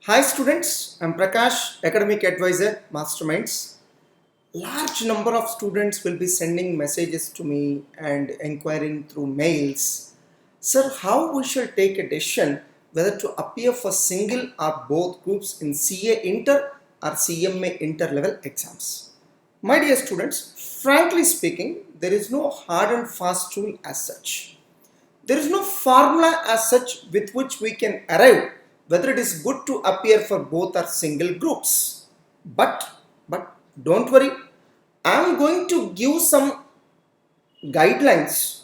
Hi students, I'm Prakash, Academic Advisor, Masterminds. Large number of students will be sending messages to me and inquiring through mails. Sir, how we shall take a decision whether to appear for single or both groups in CA Inter or CMA Inter level exams? My dear students, frankly speaking, there is no hard and fast rule as such. There is no formula as such with which we can arrive whether it is good to appear for both or single groups. But, but don't worry, I am going to give some guidelines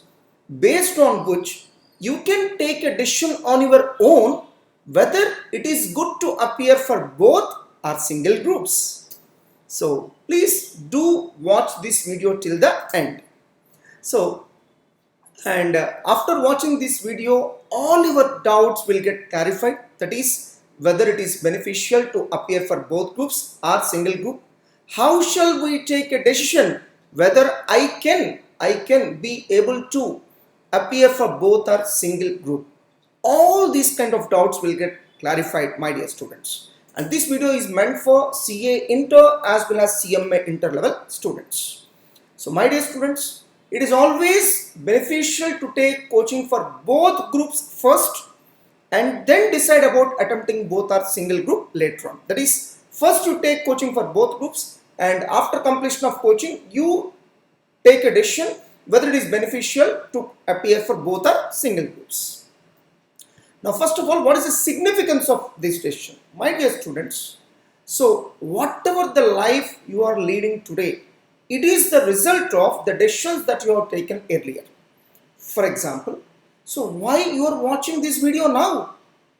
based on which you can take a decision on your own whether it is good to appear for both or single groups. So please do watch this video till the end. So after watching this video, all your doubts will get clarified. That is, whether it is beneficial to appear for both groups or single group. How shall we take a decision whether I can be able to appear for both or single group? All these kind of doubts will get clarified, my dear students. And this video is meant for CA Inter as well as CMA Inter level students. So my dear students, it is always beneficial to take coaching for both groups first and then decide about attempting both or single group later on. That is, first you take coaching for both groups and after completion of coaching, you take a decision whether it is beneficial to appear for both or single groups. Now, first of all, what is the significance of this decision? My dear students, so whatever the life you are leading today, it is the result of the decisions that you have taken earlier. For example, so why you are watching this video now?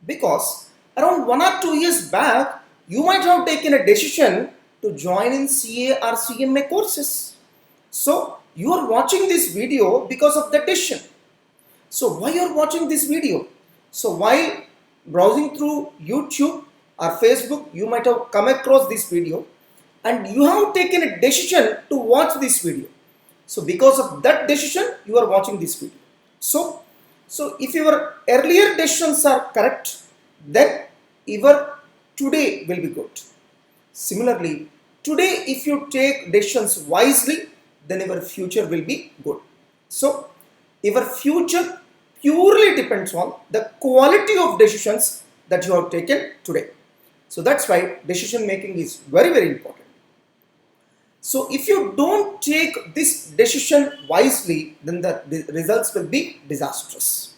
Because around 1 or 2 years back, you might have taken a decision to join in CA or CMA courses. So you are watching this video because of the decision. So why you are watching this video? So while browsing through YouTube or Facebook, you might have come across this video and you have taken a decision to watch this video. So because of that decision, you are watching this video. So if your earlier decisions are correct, then your today will be good. Similarly, today if you take decisions wisely, then your future will be good. So your future purely depends on the quality of decisions that you have taken today. So that's why decision making is very, very important. So if you don't take this decision wisely, then the results will be disastrous.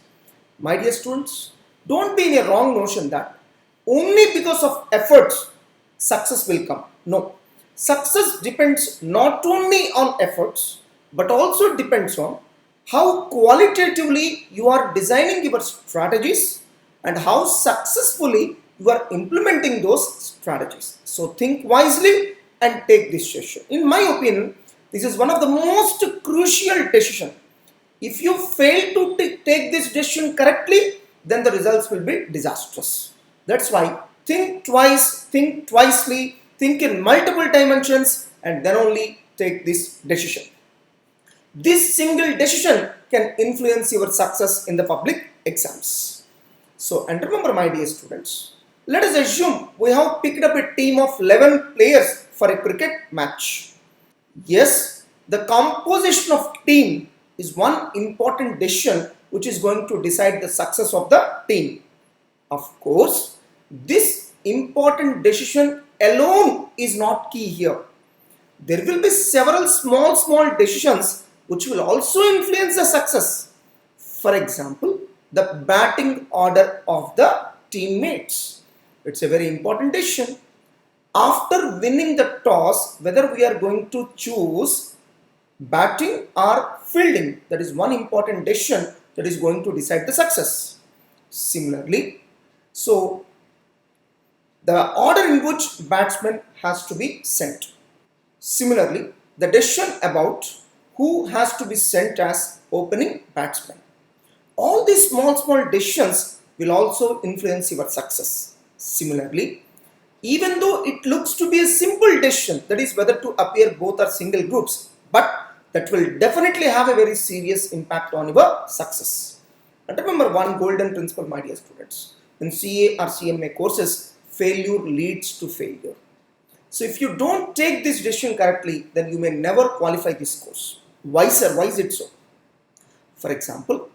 My dear students, don't be in a wrong notion that only because of efforts success will come. No. Success depends not only on efforts but also depends on how qualitatively you are designing your strategies and how successfully you are implementing those strategies. So think wisely and take this decision. In my opinion, this is one of the most crucial decisions. If you fail to take this decision correctly, then the results will be disastrous. That's why think twice, think twisely, think in multiple dimensions and then only take this decision. This single decision can influence your success in the public exams. So, and remember my dear students, let us assume we have picked up a team of 11 players for a cricket match. Yes, the composition of team is one important decision which is going to decide the success of the team. Of course, this important decision alone is not key here. There will be several small decisions which will also influence the success. For example, the batting order of the teammates. It's a very important decision. After winning the toss, whether we are going to choose batting or fielding, that is one important decision that is going to decide the success. Similarly, so the order in which batsman has to be sent. Similarly, the decision about who has to be sent as opening batsman. All these small decisions will also influence your success. Similarly, even though it looks to be a simple decision, that is whether to appear both or single groups, but that will definitely have a very serious impact on your success. And remember one golden principle, my dear students. In CA or CMA courses, failure leads to failure. So if you don't take this decision correctly, then you may never qualify this course. Why, sir? Why is it so? For example,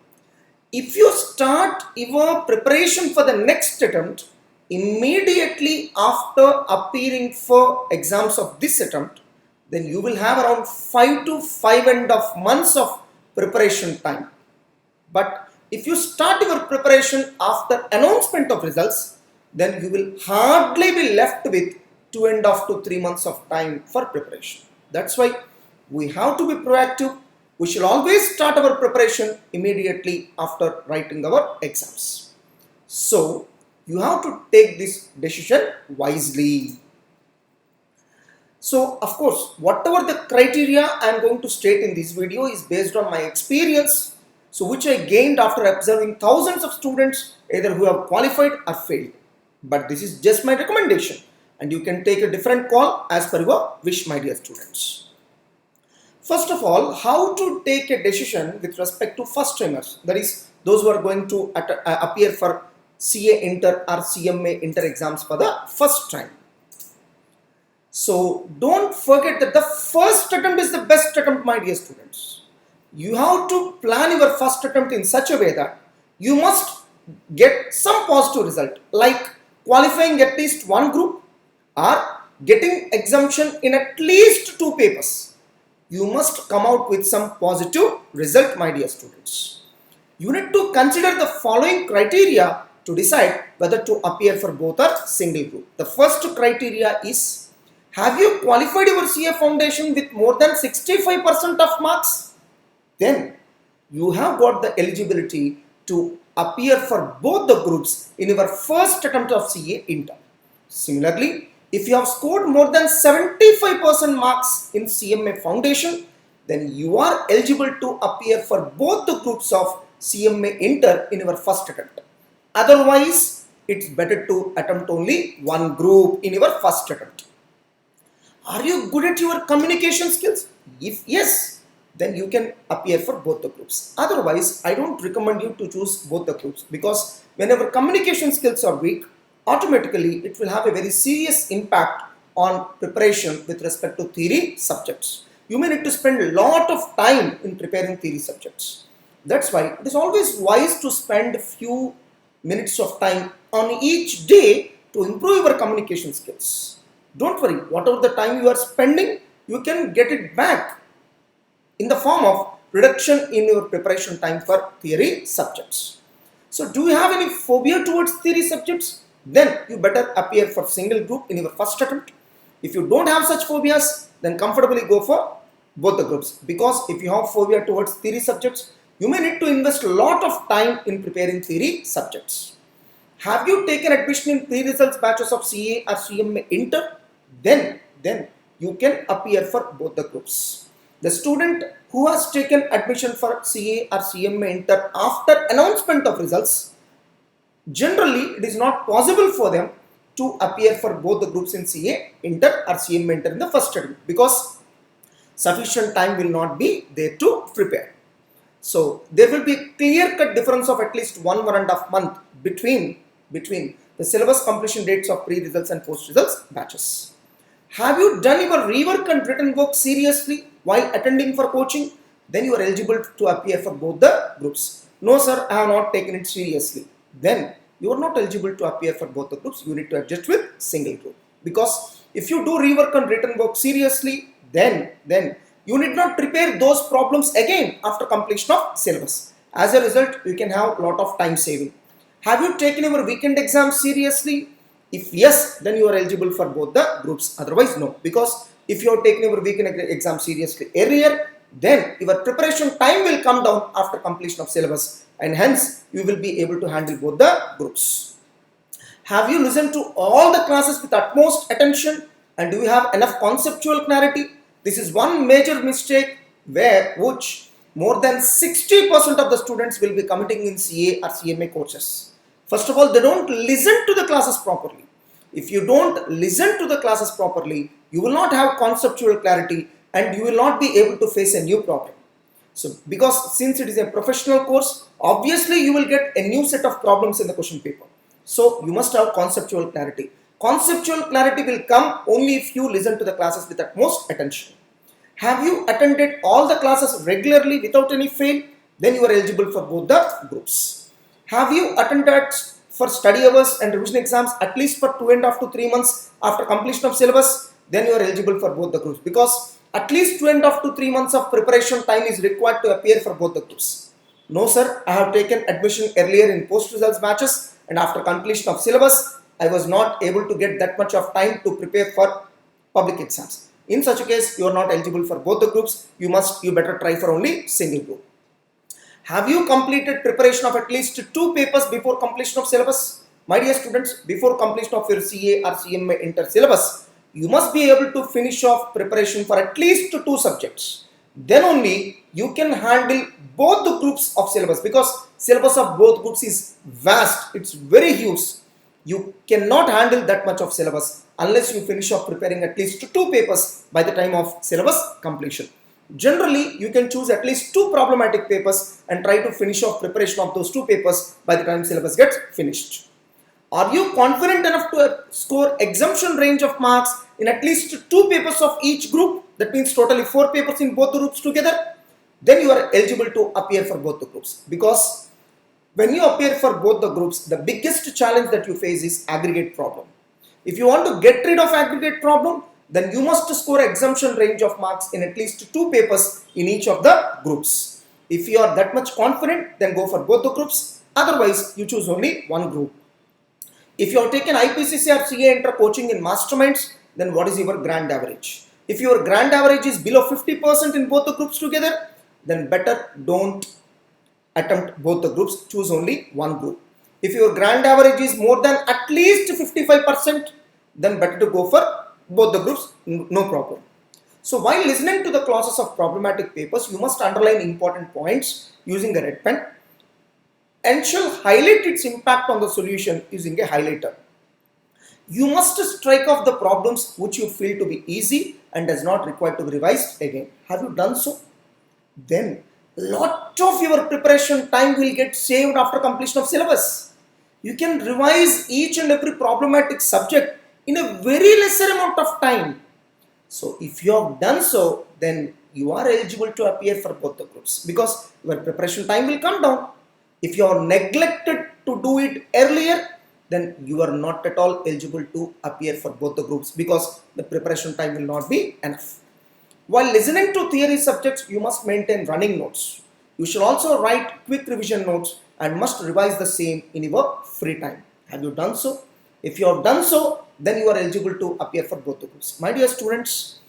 if you start your preparation for the next attempt immediately after appearing for exams of this attempt, then you will have around 5 to 5.5 months of preparation time. But if you start your preparation after announcement of results, then you will hardly be left with 2.5 to 3 months of time for preparation. That's why we have to be proactive. We should always start our preparation immediately after writing our exams. So you have to take this decision wisely. So of course, whatever the criteria I am going to state in this video is based on my experience, so which I gained after observing thousands of students either who have qualified or failed. But this is just my recommendation, and you can take a different call as per your wish, my dear students. First of all, how to take a decision with respect to first timers, that is those who are going to appear for CA Inter or CMA Inter exams for the first time. So don't forget that the first attempt is the best attempt, my dear students. You have to plan your first attempt in such a way that you must get some positive result, like qualifying at least one group or getting exemption in at least 2 papers. You must come out with some positive result, my dear students. You need to consider the following criteria to decide whether to appear for both or single group. The first criteria is, have you qualified your CA foundation with more than 65% of marks? Then you have got the eligibility to appear for both the groups in your first attempt of CA Inter. Similarly, if you have scored more than 75% marks in CMA Foundation, then you are eligible to appear for both the groups of CMA Inter in your first attempt. Otherwise, it's better to attempt only one group in your first attempt. Are you good at your communication skills? If yes, then you can appear for both the groups. Otherwise, I don't recommend you to choose both the groups, because whenever communication skills are weak, automatically it will have a very serious impact on preparation with respect to theory subjects. You may need to spend a lot of time in preparing theory subjects. That's why it is always wise to spend a few minutes of time on each day to improve your communication skills. Don't worry, whatever the time you are spending, you can get it back in the form of reduction in your preparation time for theory subjects. So do you have any phobia towards theory subjects? Then you better appear for single group in your first attempt. If you don't have such phobias, then comfortably go for both the groups, because if you have phobia towards theory subjects, you may need to invest a lot of time in preparing theory subjects. Have you taken admission in pre-results batches of CA or CMA Inter? Then you can appear for both the groups. The student who has taken admission for CA or CMA Inter after announcement of results, generally it is not possible for them to appear for both the groups in CA Inter or CMA Inter in the first attempt, because sufficient time will not be there to prepare. So there will be a clear-cut difference of at least 1.5 month between the syllabus completion dates of pre-results and post-results batches. Have you done your rework and written work seriously while attending for coaching? Then you are eligible to appear for both the groups. No sir, I have not taken it seriously. Then you are not eligible to appear for both the groups. You need to adjust with single group. Because if you do rework and written work seriously, then you need not prepare those problems again after completion of syllabus. As a result, you can have a lot of time saving. Have you taken your weekend exam seriously? If yes, then you are eligible for both the groups. Otherwise, no. Because if you have taken your weekend exam seriously earlier, then your preparation time will come down after completion of syllabus, and hence you will be able to handle both the groups. Have you listened to all the classes with utmost attention, and do you have enough conceptual clarity? This is one major mistake which more than 60% of the students will be committing in CA or CMA courses. First of all, they don't listen to the classes properly. If you don't listen to the classes properly, you will not have conceptual clarity and you will not be able to face a new problem. So, because since it is a professional course, obviously you will get a new set of problems in the question paper. So, you must have conceptual clarity. Conceptual clarity will come only if you listen to the classes with utmost attention. Have you attended all the classes regularly without any fail? Then you are eligible for both the groups. Have you attended for study hours and revision exams at least for 2.5 to 3 months after completion of syllabus? Then you are eligible for both the groups, because at least 2.5 to 3 months of preparation time is required to appear for both the groups. No sir, I have taken admission earlier in post results batches, and after completion of syllabus, I was not able to get that much of time to prepare for public exams. In such a case, you are not eligible for both the groups. You better try for only single group. Have you completed preparation of at least 2 papers before completion of syllabus? My dear students, before completion of your CA or CMA Inter syllabus, you must be able to finish off preparation for at least 2 subjects. Then only you can handle both the groups of syllabus, because syllabus of both groups is vast. It's very huge. You cannot handle that much of syllabus unless you finish off preparing at least 2 papers by the time of syllabus completion. Generally, you can choose at least 2 problematic papers and try to finish off preparation of those 2 papers by the time syllabus gets finished. Are you confident enough to score exemption range of marks in at least 2 papers of each group? That means totally 4 papers in both the groups together. Then you are eligible to appear for both the groups, because when you appear for both the groups, the biggest challenge that you face is aggregate problem. If you want to get rid of aggregate problem, then you must score exemption range of marks in at least 2 papers in each of the groups. If you are that much confident, then go for both the groups. Otherwise, you choose only one group. If you have taken IPCC or CA Inter coaching in masterminds, then what is your grand average? If your grand average is below 50% in both the groups together, then better don't attempt both the groups, choose only one group. If your grand average is more than at least 55%, then better to go for both the groups, no problem. So while listening to the classes of problematic papers, you must underline important points using a red pen and shall highlight its impact on the solution using a highlighter. You must strike off the problems which you feel to be easy and does not require to be revised again. Have you done so? Then lot of your preparation time will get saved after completion of syllabus. You can revise each and every problematic subject in a very lesser amount of time. So if you have done so, then you are eligible to appear for both the groups, because your preparation time will come down. If you are neglected to do it earlier, then you are not at all eligible to appear for both the groups, because the preparation time will not be enough. While listening to theory subjects, you must maintain running notes. You should also write quick revision notes and must revise the same in your free time. Have you done so? If you have done so, then you are eligible to appear for both the groups. My dear students,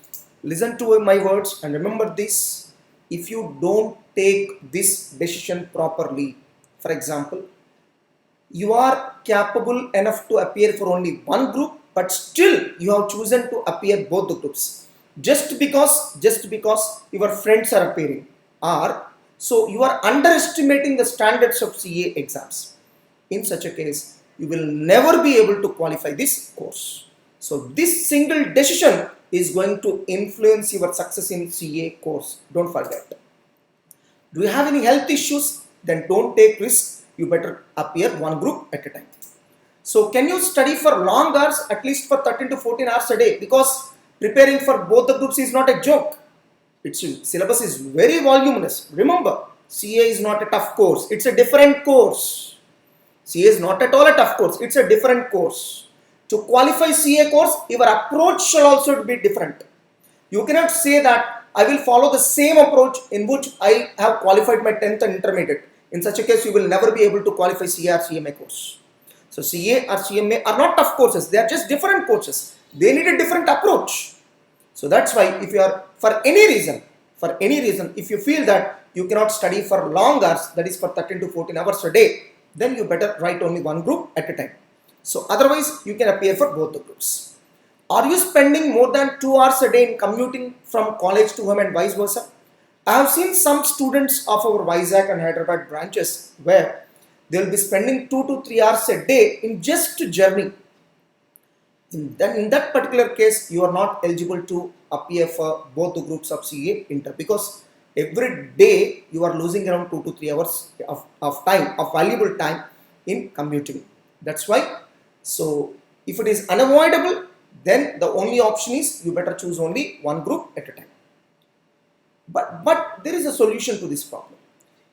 listen to my words and remember this. If you don't take this decision properly, for example, you are capable enough to appear for only one group, but still you have chosen to appear both the groups. Just because your friends are appearing, or so you are underestimating the standards of CA exams. In such a case, you will never be able to qualify this course. So this single decision is going to influence your success in CA course. Don't forget. Do you have any health issues? Then don't take risks. You better appear one group at a time. So can you study for long hours, at least for 13 to 14 hours a day? Because preparing for both the groups is not a joke. Its syllabus is very voluminous. Remember, CA is not a tough course. It's a different course. CA is not at all a tough course. It's a different course. To qualify CA course, your approach shall also be different. You cannot say that I will follow the same approach in which I have qualified my 10th and intermediate. In such a case, you will never be able to qualify CA or CMA course. So CA or CMA are not tough courses. They are just different courses. They need a different approach. So that's why if you are, for any reason, if you feel that you cannot study for long hours, that is for 13 to 14 hours a day, then you better write only one group at a time. So otherwise, you can appear for both the groups. Are you spending more than 2 hours a day in commuting from college to home and vice versa? I have seen some students of our Vizag and Hyderabad branches where they will be spending 2 to 3 hours a day in just journey. In that particular case, you are not eligible to appear for both the groups of CA Inter, because every day you are losing around 2 to 3 hours of valuable time in commuting. That's why. So If it is unavoidable, then the only option is you better choose only one group at a time. But there is a solution to this problem.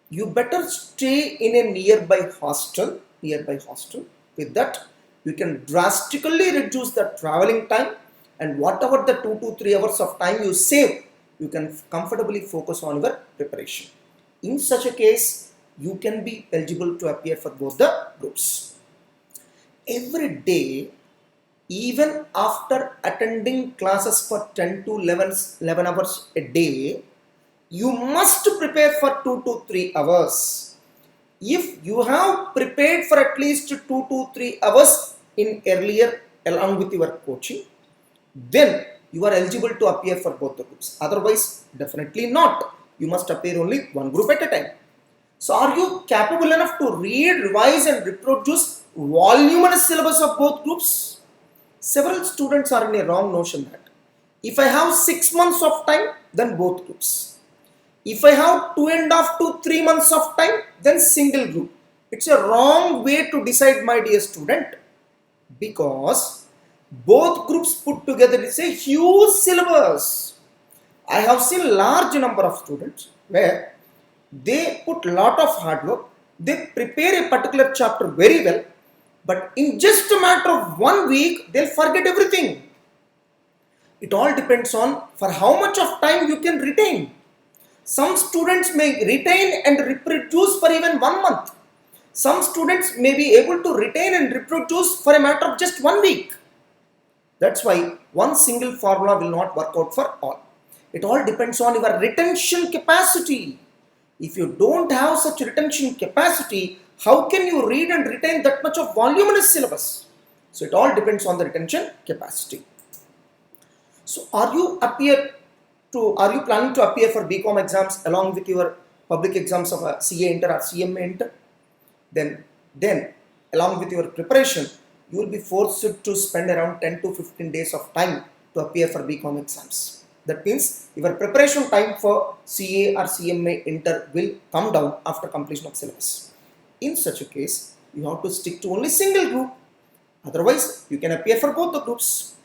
You better stay in a nearby hostel. With that, you can drastically reduce the traveling time, and whatever the 2 to 3 hours of time you save, you can comfortably focus on your preparation. In such a case, you can be eligible to appear for both the groups. Every day, even after attending classes for 10 to 11 hours a day, you must prepare for 2 to 3 hours. If you have prepared for at least 2 to 3 hours in earlier along with your coaching, then you are eligible to appear for both the groups. Otherwise, definitely not. You must appear only one group at a time. So are you capable enough to read, revise and reproduce voluminous syllabus of both groups? Several students are in a wrong notion that if I have 6 months of time, then both groups. If I have 2.5 to 3 months of time, then single group. It's a wrong way to decide, my dear student, because both groups put together is a huge syllabus. I have seen large number of students where they put lot of hard work, they prepare a particular chapter very well, but in just a matter of 1 week, they'll forget everything. It all depends on for how much of time you can retain. Some students may retain and reproduce for even 1 month. Some students may be able to retain and reproduce for a matter of just 1 week. That's why one single formula will not work out for all. It all depends on your retention capacity. If you don't have such retention capacity, how can you read and retain that much of voluminous syllabus? So it all depends on the retention capacity. So are you planning to appear for BCom exams along with your public exams of CA Inter or CMA Inter? Then along with your preparation, you will be forced to spend around 10 to 15 days of time to appear for BCom exams. That means your preparation time for CA or CMA Inter will come down after completion of syllabus. In such a case, you have to stick to only single group. Otherwise, you can appear for both the groups.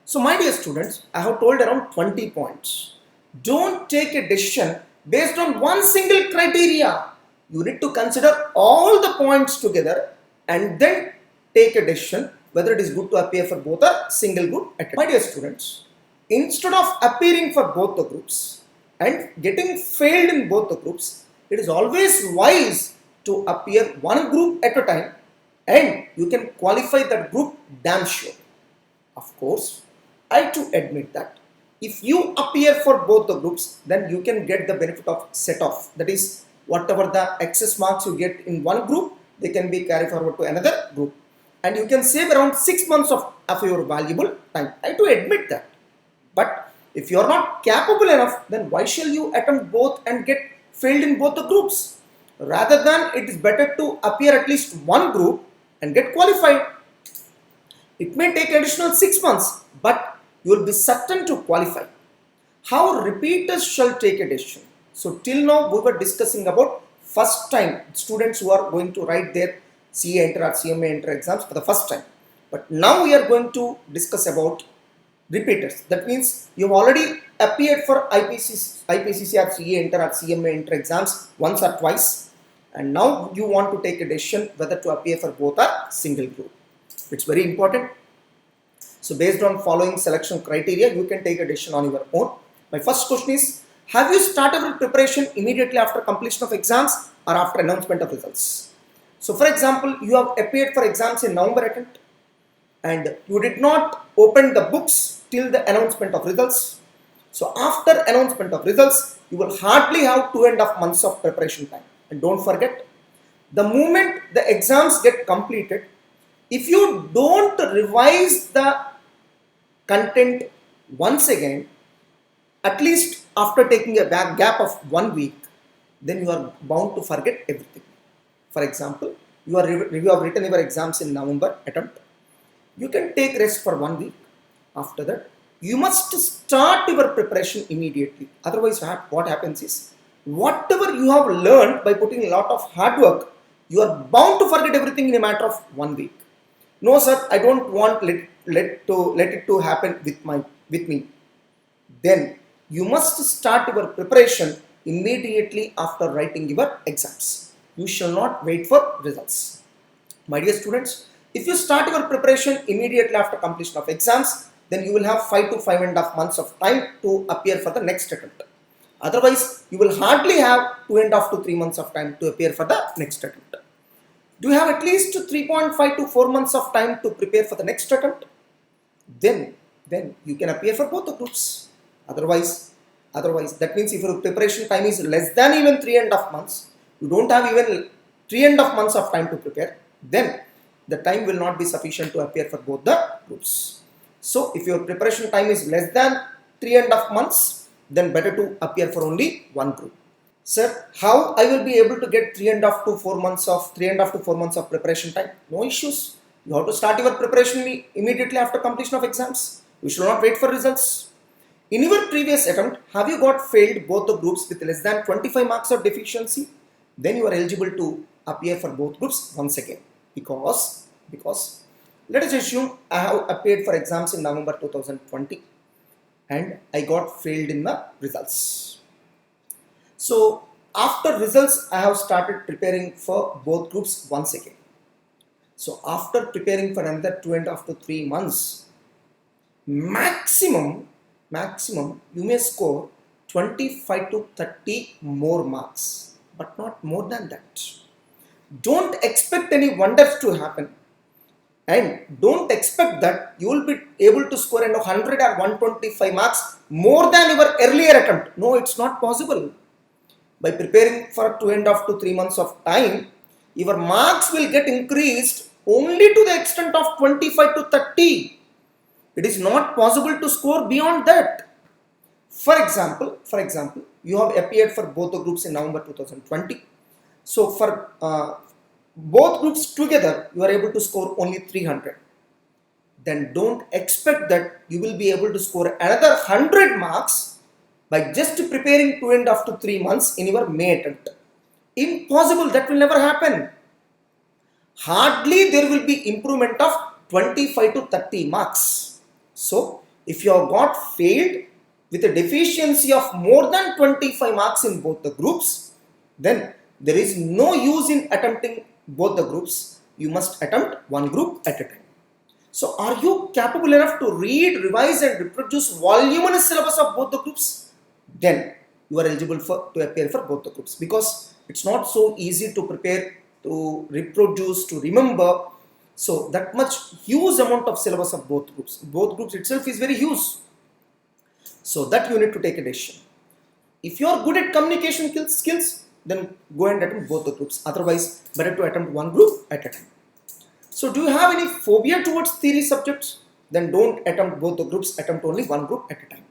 So my dear students, I have told around 20 points. Don't take a decision based on one single criteria. You need to consider all the points together and then take a decision whether it is good to appear for both a single group. My dear students, instead of appearing for both the groups and getting failed in both the groups, it is always wise to appear one group at a time, and you can qualify that group damn sure. Of course, I too admit that if you appear for both the groups, then you can get the benefit of set off. That is, whatever the excess marks you get in one group, they can be carried forward to another group, and you can save around 6 months of your valuable time. I too admit that. But if you are not capable enough, then why shall you attempt both and get failed in both the groups? Rather than, it is better to appear at least one group and get qualified. It may take additional 6 months, but you will be certain to qualify. How repeaters shall take a decision? So till now we were discussing about first time students who are going to write their CA Inter or CMA Inter exams for the first time. But now we are going to discuss about repeaters. That means you have already appeared for IPCC or CA Inter or CMA Inter exams once or twice, and now you want to take a decision whether to appear for both or single group. It's very important. So based on following selection criteria, you can take a decision on your own. My first question is, have you started with preparation immediately after completion of exams or after announcement of results? So for example, you have appeared for exams in November attempt and you did not open the books till the announcement of results. So after announcement of results, you will hardly have 2.5 months of preparation time. And don't forget, the moment the exams get completed, if you don't revise the content once again, at least after taking a gap of 1 week, then you are bound to forget everything. For example, you have written your exams in November attempt. You can take rest for 1 week. After that, you must start your preparation immediately. Otherwise, what happens is, whatever you have learned by putting a lot of hard work, you are bound to forget everything in a matter of 1 week. No, sir, I don't want let it to happen with me. Then you must start your preparation immediately after writing your exams. You shall not wait for results. My dear students, if you start your preparation immediately after completion of exams, then you will have 5 to 5.5 months of time to appear for the next attempt. Otherwise, you will hardly have 2.5 to 3 months of time to appear for the next attempt. Do you have at least 3.5 to 4 months of time to prepare for the next attempt? Then, then you can appear for both the groups. Otherwise, that means if your preparation time is less than even 3.5 months, you don't have even 3.5 months of time to prepare, then the time will not be sufficient to appear for both the groups. So, if your preparation time is less than 3.5 months, then better to appear for only one group. Sir, how I will be able to get 3.5 to 4 months of preparation time? No issues. You have to start your preparation immediately after completion of exams. You should not wait for results. In your previous attempt, have you got failed both the groups with less than 25 marks of deficiency? Then you are eligible to appear for both groups once again. Because let us assume I have appeared for exams in November 2020 and I got failed in the results. So after results, I have started preparing for both groups once again. So after preparing for another 2.5 to 3 months, maximum you may score 25 to 30 more marks, but not more than that. Don't expect any wonders to happen, and don't expect that you will be able to score 100 or 125 marks more than your earlier attempt. No, it's not possible. By preparing for 2.5 to 3 months of time, your marks will get increased only to the extent of 25 to 30. It is not possible to score beyond that. For example, you have appeared for both the groups in November 2020. So for both groups together, you are able to score only 300. Then don't expect that you will be able to score another 100 marks by just preparing 2.5 to 3 months in your May attempt. Impossible, that will never happen. Hardly there will be improvement of 25 to 30 marks. So, if you have got failed with a deficiency of more than 25 marks in both the groups, then there is no use in attempting both the groups. You must attempt one group at a time. So, are you capable enough to read, revise and reproduce voluminous syllabus of both the groups? Then you are eligible to appear for both the groups, because it's not so easy to prepare, to reproduce, to remember. So that much huge amount of syllabus of both groups. Both groups itself is very huge. So that you need to take a decision. If you are good at communication skills, then go and attempt both the groups. Otherwise, better to attempt one group at a time. So do you have any phobia towards theory subjects? Then don't attempt both the groups, attempt only one group at a time.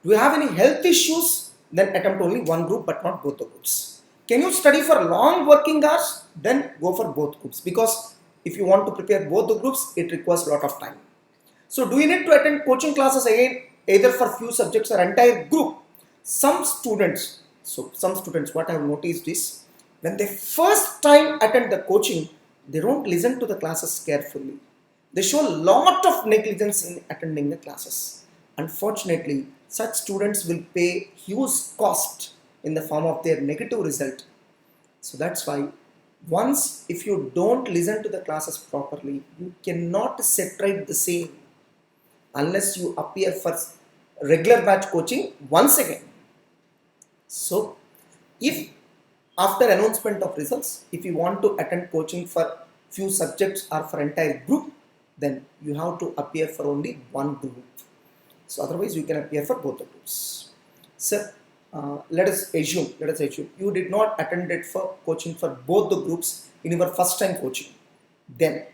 Do you have any health issues? Then attempt only one group but not both the groups. Can you study for long working hours? Then go for both groups, because if you want to prepare both the groups, it requires a lot of time. So do you need to attend coaching classes again, either for few subjects or entire group? Some students, what I have noticed is, when they first time attend the coaching, they don't listen to the classes carefully. They show a lot of negligence in attending the classes. Unfortunately, such students will pay huge cost in the form of their negative result. So that's why, once if you don't listen to the classes properly, you cannot set right the same unless you appear for regular batch coaching once again. So if after announcement of results, if you want to attend coaching for few subjects or for entire group, then you have to appear for only one group. So otherwise you can appear for both the groups. Sir, let us assume you did not attend it for coaching for both the groups in your first time coaching. Then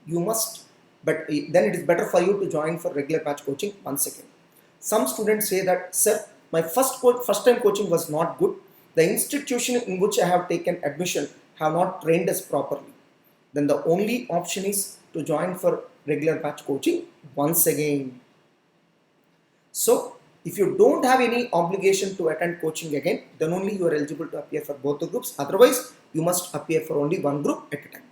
you must, but then it is better for you to join for regular batch coaching once again. Some students say that, sir, my first time coaching was not good. The institution in which I have taken admission have not trained us properly. Then the only option is to join for regular batch coaching once again. So if you don't have any obligation to attend coaching again, then only you are eligible to appear for both the groups. Otherwise, you must appear for only one group at a time.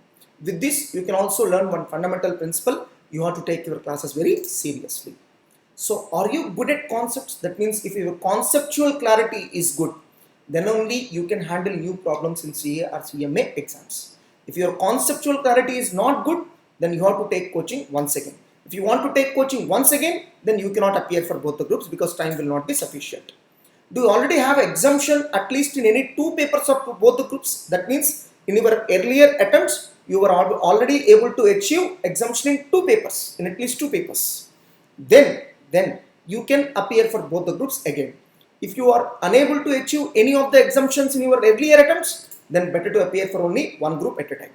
With this, you can also learn one fundamental principle. You have to take your classes very seriously. So, are you good at concepts? That means if your conceptual clarity is good, then only you can handle new problems in CA or CMA exams. If your conceptual clarity is not good, then you have to take coaching once again. If you want to take coaching once again, then you cannot appear for both the groups because time will not be sufficient. Do you already have exemption at least in any two papers of both the groups? That means in your earlier attempts, you were already able to achieve exemption in two papers, in at least two papers. Then you can appear for both the groups again. If you are unable to achieve any of the exemptions in your earlier attempts, then better to appear for only one group at a time.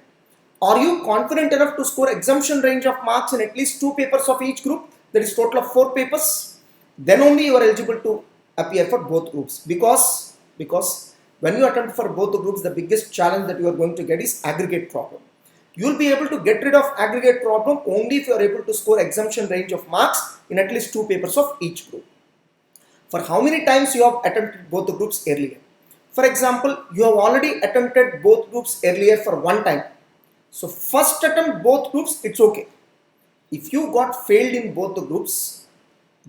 Are you confident enough to score exemption range of marks in at least two papers of each group? That is total of 4 papers. Then only you are eligible to appear for both groups, because when you attempt for both the groups, the biggest challenge that you are going to get is aggregate problem. You will be able to get rid of aggregate problem only if you are able to score exemption range of marks in at least two papers of each group. For how many times you have attempted both the groups earlier? For example, you have already attempted both groups earlier for one time. So first attempt both groups, it's okay. If you got failed in both the groups,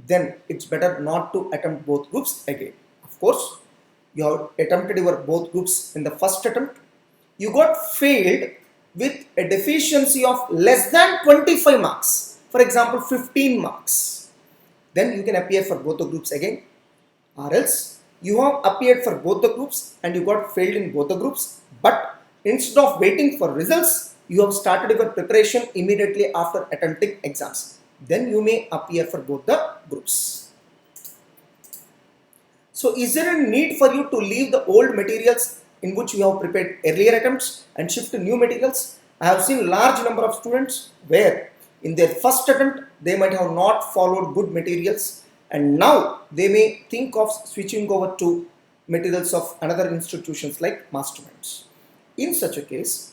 then it's better not to attempt both groups again. Of course, you have attempted your both groups in the first attempt. You got failed with a deficiency of less than 25 marks. For example, 15 marks. Then you can appear for both the groups again. Or else, you have appeared for both the groups and you got failed in both the groups. But instead of waiting for results, you have started your preparation immediately after attempting exams. Then you may appear for both the groups. So is there a need for you to leave the old materials in which you have prepared earlier attempts and shift to new materials? I have seen large number of students where in their first attempt they might have not followed good materials, and now they may think of switching over to materials of another institutions like masterminds. In such a case,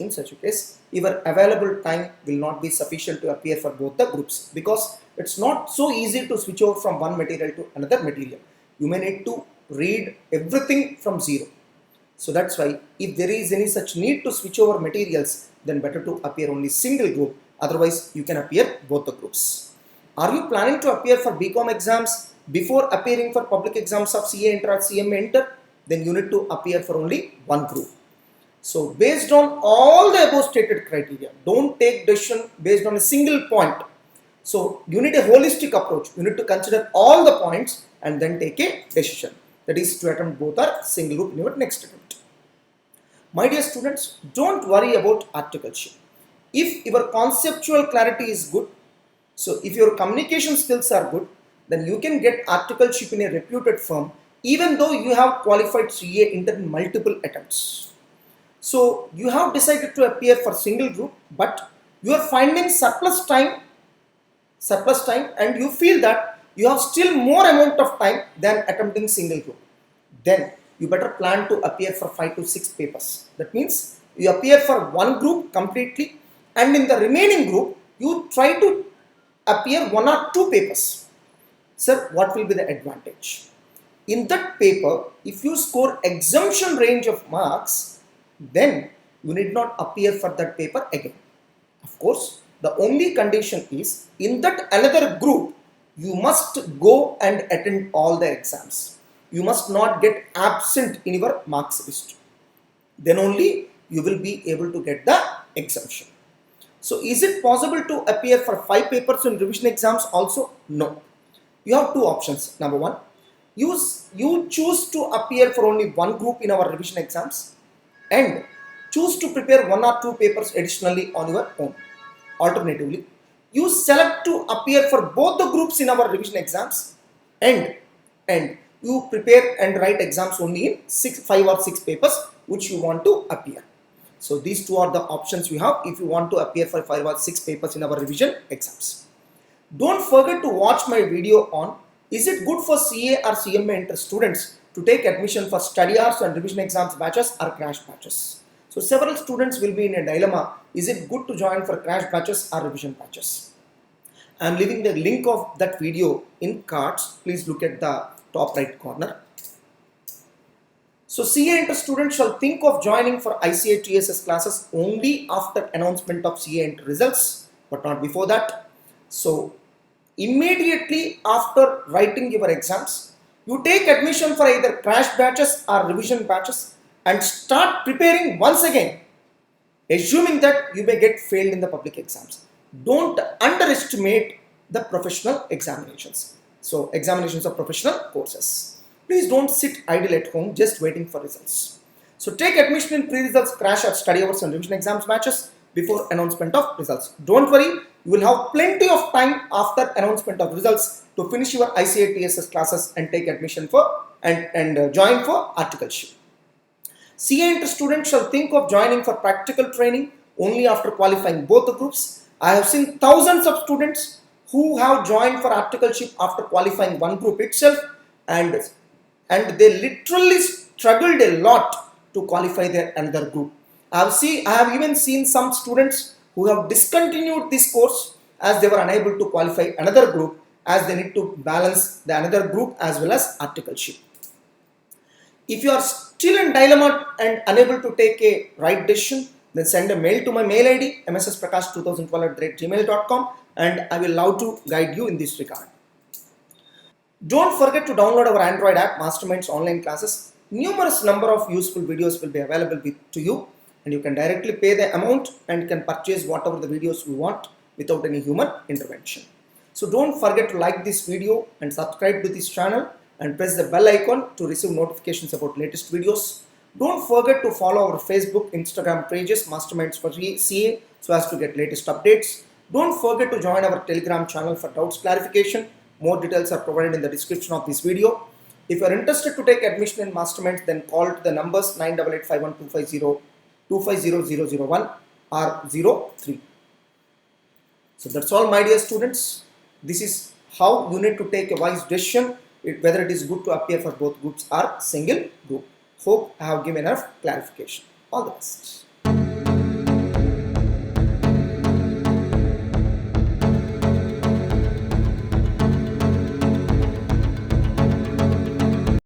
your available time will not be sufficient to appear for both the groups, because it's not so easy to switch over from one material to another material. You may need to read everything from zero. So that's why if there is any such need to switch over materials, then better to appear only single group. Otherwise, you can appear both the groups. Are you planning to appear for BCom exams before appearing for public exams of CA Inter or CMA Inter? Then you need to appear for only one group. So based on all the above stated criteria, don't take decision based on a single point. So you need a holistic approach. You need to consider all the points and then take a decision. That is to attempt both or single group in your next attempt. My dear students, don't worry about articleship. If your conceptual clarity is good, so if your communication skills are good, then you can get articleship in a reputed firm even though you have qualified CA Inter in multiple attempts. So you have decided to appear for single group, but you are finding surplus time and you feel that you have still more amount of time than attempting single group. Then you better plan to appear for 5 to 6 papers. That means you appear for one group completely, and in the remaining group you try to appear 1 or 2 papers. Sir, what will be the advantage? In that paper, if you score exemption range of marks, then you need not appear for that paper again. Of course, the only condition is in that another group, you must go and attend all the exams. You must not get absent in your marks list. Then only you will be able to get the exemption. So is it possible to appear for 5 papers in revision exams also? No. You have 2 options. Number 1, you choose to appear for only one group in our revision exams and choose to prepare 1 or 2 papers additionally on your own. Alternatively, you select to appear for both the groups in our revision exams and you prepare and write exams only in 5 or 6 papers which you want to appear. So these 2 are the options we have if you want to appear for 5 or 6 papers in our revision exams. Don't forget to watch my video on is it good for CA or CMA Inter students to take admission for study hours and revision exams batches or crash batches. So several students will be in a dilemma, is it good to join for crash batches or revision batches? I am leaving the link of that video in cards. Please look at the top right corner. So CA Inter students shall think of joining for ICA TSS classes only after announcement of CA Inter results, but not before that. So immediately after writing your exams, you take admission for either crash batches or revision batches and start preparing once again, assuming that you may get failed in the public exams. Don't underestimate the professional examinations. So, examinations of professional courses. Please don't sit idle at home just waiting for results. So, take admission in pre-results, crash or study hours and revision exams batches before announcement of results. Don't worry, you will have plenty of time after announcement of results to finish your ICA TSS classes and take admission for and join for articleship. CA Inter students shall think of joining for practical training only after qualifying both the groups. I have seen thousands of students who have joined for articleship after qualifying one group itself, and they literally struggled a lot to qualify their another group. I have even seen some students who have discontinued this course as they were unable to qualify another group, as they need to balance the another group as well as articleship. If you are still in dilemma and unable to take a right decision, then send a mail to my mail ID mssprakash2012@gmail.com, and I will love to guide you in this regard. Don't forget to download our Android app, Masterminds Online Classes. Numerous number of useful videos will be available to you, and you can directly pay the amount and can purchase whatever the videos you want without any human intervention. So don't forget to like this video and subscribe to this channel and press the bell icon to receive notifications about latest videos. Don't forget to follow our Facebook, Instagram pages, Masterminds for CA, so as to get latest updates. Don't forget to join our Telegram channel for doubts clarification. More details are provided in the description of this video. If you are interested to take admission in Masterminds, then call to the numbers 98851250001 or 03. So that's all, my dear students. This is how you need to take a wise decision, whether it is good to appear for both groups or single group. Hope I have given enough clarification. All the best.